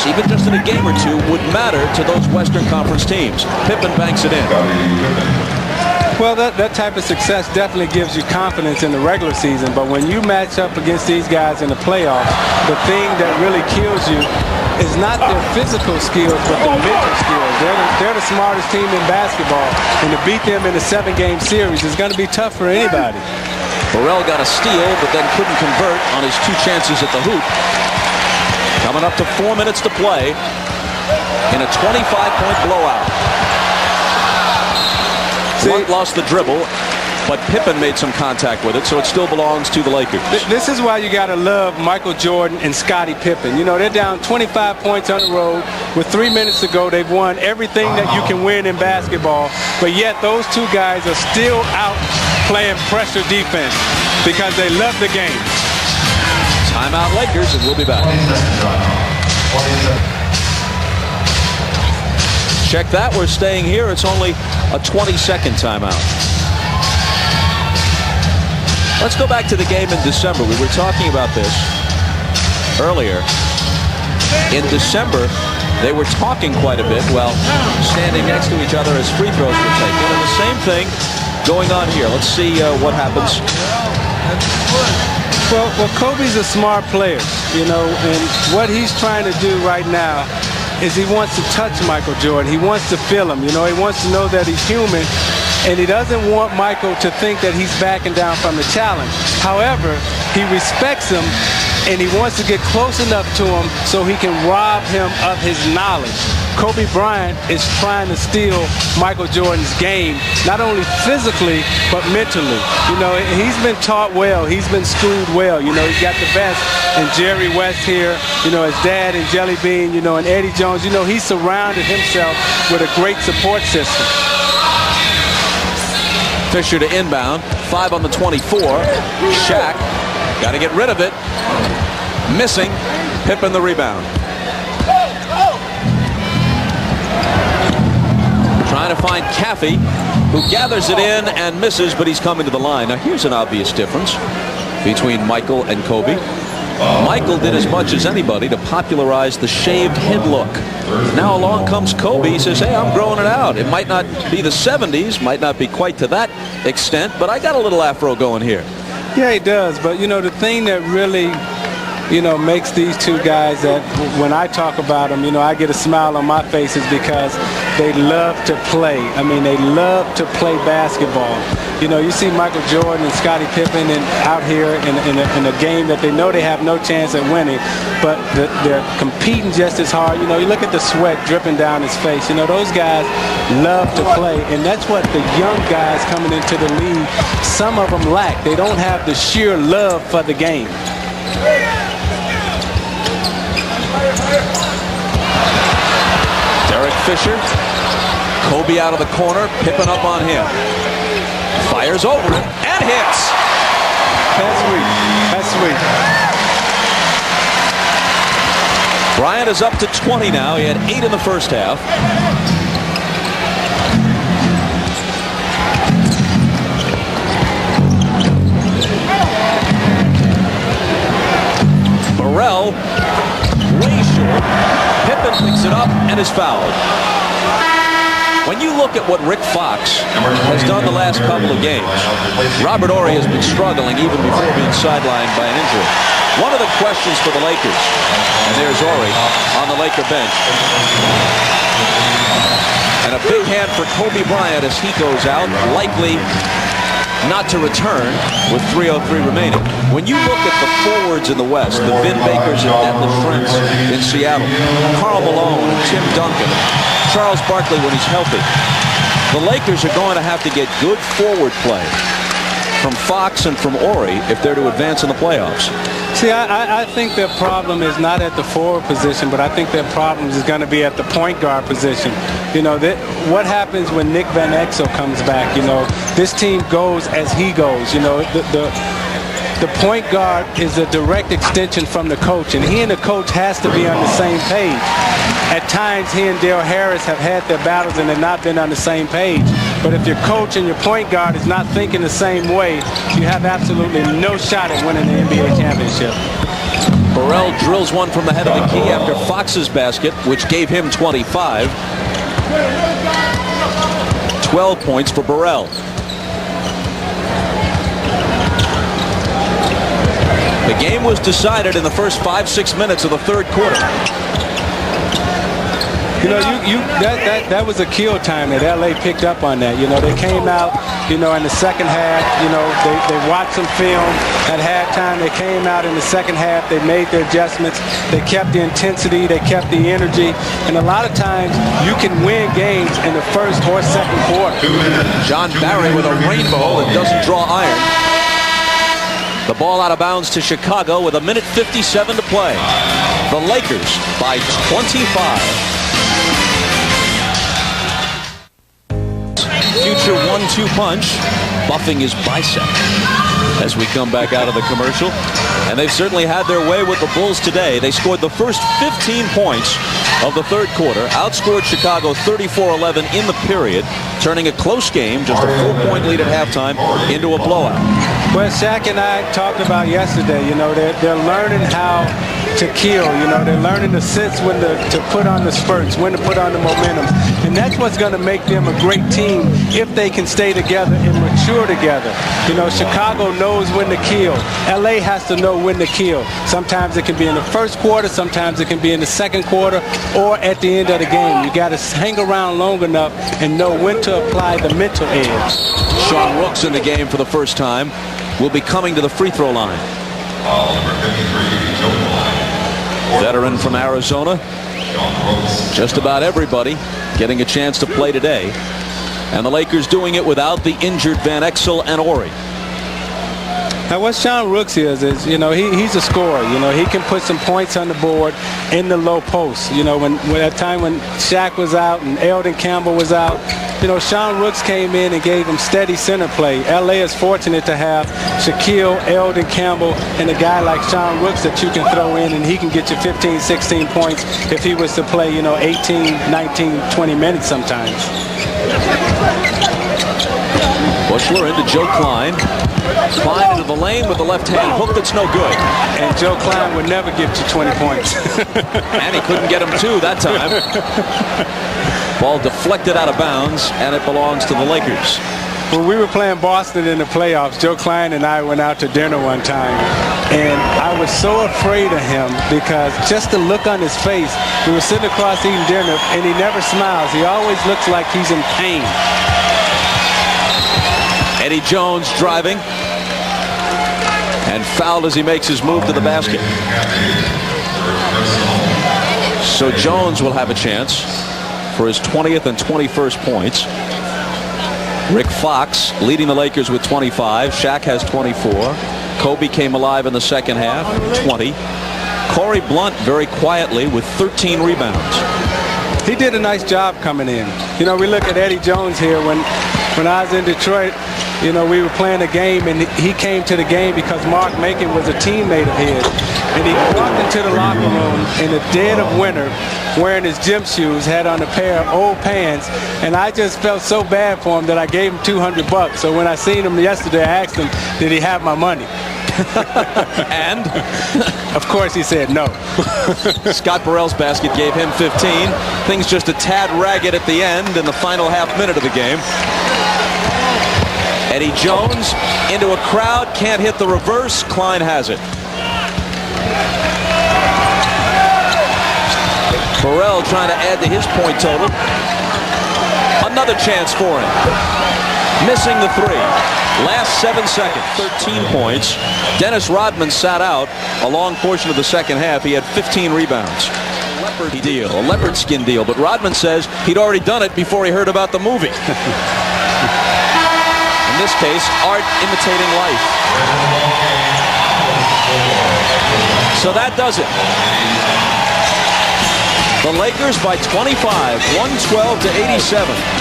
even just in a game or two, would matter to those Western Conference teams. Pippen banks it in. Well, that type of success definitely gives you confidence in the regular season, but when you match up against these guys in the playoffs, the thing that really kills you is not their physical skills, but their mental skills. They're the smartest team in basketball, and to beat them in a 7-game series is going to be tough for anybody. Burrell got a steal, but then couldn't convert on his 2 chances at the hoop. Coming up to 4 minutes to play in a 25-point blowout. Blunt lost the dribble, but Pippen made some contact with it, so it still belongs to the Lakers. This is why you got to love Michael Jordan and Scottie Pippen. You know, they're down 25 points on the road. With 3 minutes to go, they've won everything that you can win in basketball, but yet those 2 guys are still out playing pressure defense because they love the game. Timeout Lakers, and we'll be back. Check that, we're staying here. It's only a 20-second timeout. Let's go back to the game in December. We were talking about this earlier. In December, they were talking quite a bit while standing next to each other as free throws were taken. And the same thing going on here. Let's see what happens. Well, Kobe's a smart player, you know, and what he's trying to do right now is he wants to touch Michael Jordan. He wants to feel him. You know, he wants to know that he's human, and he doesn't want Michael to think that he's backing down from the challenge. However, he respects him, and he wants to get close enough to him so he can rob him of his knowledge. Kobe Bryant is trying to steal Michael Jordan's game, not only physically, but mentally. You know, he's been taught well. He's been schooled well. You know, he's got the best in Jerry West here, you know, his dad and Jelly Bean, you know, and Eddie Jones. You know, he surrounded himself with a great support system. Fisher to inbound. 5 on the 24. Shaq got to get rid of it. Missing. Pippen the rebound. Trying to find Caffey, who gathers it in and misses, but he's coming to the line. Now, here's an obvious difference between Michael and Kobe. Michael did as much as anybody to popularize the shaved head look. Now along comes Kobe. He says, hey, I'm growing it out. It might not be the 70s, might not be quite to that extent, but I got a little afro going here. Yeah, he does. But, you know, the thing that really, you know, makes these 2 guys that when I talk about them, you know, I get a smile on my face is because they love to play. I mean, they love to play basketball. You know, you see Michael Jordan and Scottie Pippen out here in a game that they know they have no chance at winning, but they're competing just as hard. You know, you look at the sweat dripping down his face. You know, those guys love to play, and that's what the young guys coming into the league, some of them lack. They don't have the sheer love for the game. Derek Fisher, Kobe out of the corner, Pippen up on him. Fires over it and hits. That's sweet. That's sweet. Bryant is up to 20 now. He had 8 in the first half. Burrell, way short. Pippen picks it up and is fouled. When you look at what Rick Fox has done the last couple of games, Robert Horry has been struggling even before being sidelined by an injury. One of the questions for the Lakers, and there's Horry on the Laker bench, and a big hand for Kobe Bryant as he goes out, likely not to return with 3:03 remaining. When you look at the forwards in the West, the Vin Bakers and Detlef Schrempf in Seattle, Karl Malone, Tim Duncan, Charles Barkley when he's healthy, the Lakers are going to have to get good forward play from Fox and from Horry if they're to advance in the playoffs. See, I think their problem is not at the forward position, but I think their problem is going to be at the point guard position. You know, what happens when Nick Van Exel comes back? You know, this team goes as he goes. You know, the point guard is a direct extension from the coach, and he and the coach has to be on the same page. At times, he and Dale Harris have had their battles and have not been on the same page. But if your coach and your point guard is not thinking the same way, you have absolutely no shot at winning the NBA championship. Burrell drills one from the head of the key after Fox's basket, which gave him 25. 12 points for Burrell. The game was decided in the first 5-6 minutes of the third quarter. You know, that was a kill time that LA picked up on that. You know, they came out, you know, in the second half, you know, they watched some film at halftime. They came out in the second half. They made their adjustments. They kept the intensity. They kept the energy. And a lot of times you can win games in the first or second quarter. John Barry with a rainbow that doesn't draw iron. The ball out of bounds to Chicago with 1:57 to play. The Lakers by 25. Future 1-2 punch, buffing his bicep as we come back out of the commercial. And they've certainly had their way with the Bulls today. They scored the first 15 points of the third quarter, outscored Chicago 34-11 in the period, turning a close game, just a 4-point lead at halftime, into a blowout. Well, Shaq and I talked about yesterday, you know, they're learning how to kill, you know, they're learning the sense when to put on the spurts, when to put on the momentum. And that's what's going to make them a great team if they can stay together and mature together. You know, Chicago knows when to kill. LA has to know when to kill. Sometimes it can be in the first quarter, sometimes it can be in the second quarter, or at the end of the game. You got to hang around long enough and know when to apply the mental edge. Sean Rooks in the game for the first time will be coming to the free throw line. Veteran from Arizona. Just about everybody getting a chance to play today. And the Lakers doing it without the injured Van Exel and Horry. Now what Sean Rooks is you know, he's a scorer. You know, he can put some points on the board in the low post. You know, when at a time when Shaq was out and Eldon Campbell was out, you know, Sean Rooks came in and gave him steady center play. LA is fortunate to have Shaquille, Eldon Campbell, and a guy like Sean Rooks that you can throw in and he can get you 15, 16 points if he was to play, you know, 18, 19, 20 minutes sometimes. Bushler into Joe Klein. Klein into the lane with the left-hand hook that's no good. And Joe Klein would never get you 20 points. And he couldn't get him two that time. Ball deflected out of bounds, and it belongs to the Lakers. When we were playing Boston in the playoffs, Joe Klein and I went out to dinner one time, and I was so afraid of him because just the look on his face, we were sitting across eating dinner, and he never smiles. He always looks like he's in pain. Eddie Jones driving and fouled as he makes his move to the basket. So Jones will have a chance for his 20th and 21st points. Rick Fox leading the Lakers with 25. Shaq has 24. Kobe came alive in the second half, 20. Corey Blunt very quietly with 13 rebounds. He did a nice job coming in. You know, we look at Eddie Jones here. When I was in Detroit, you know, we were playing a game, and he came to the game because Mark Macon was a teammate of his. And he walked into the locker room in the dead of winter wearing his gym shoes, had on a pair of old pants, and I just felt so bad for him that I gave him $200. So when I seen him yesterday, I asked him, did he have my money? And? Of course he said no. Scott Burrell's basket gave him 15. Things just a tad ragged at the end in the final half minute of the game. Eddie Jones into a crowd, can't hit the reverse. Klein has it. Burrell trying to add to his point total. Another chance for him. Missing the three. Last 7 seconds, 13 points. Dennis Rodman sat out a long portion of the second half. He had 15 rebounds. Leopard deal, a leopard skin deal, but Rodman says he'd already done it before he heard about the movie. In this case, art imitating life. So that does it. The Lakers by 25, 112-87.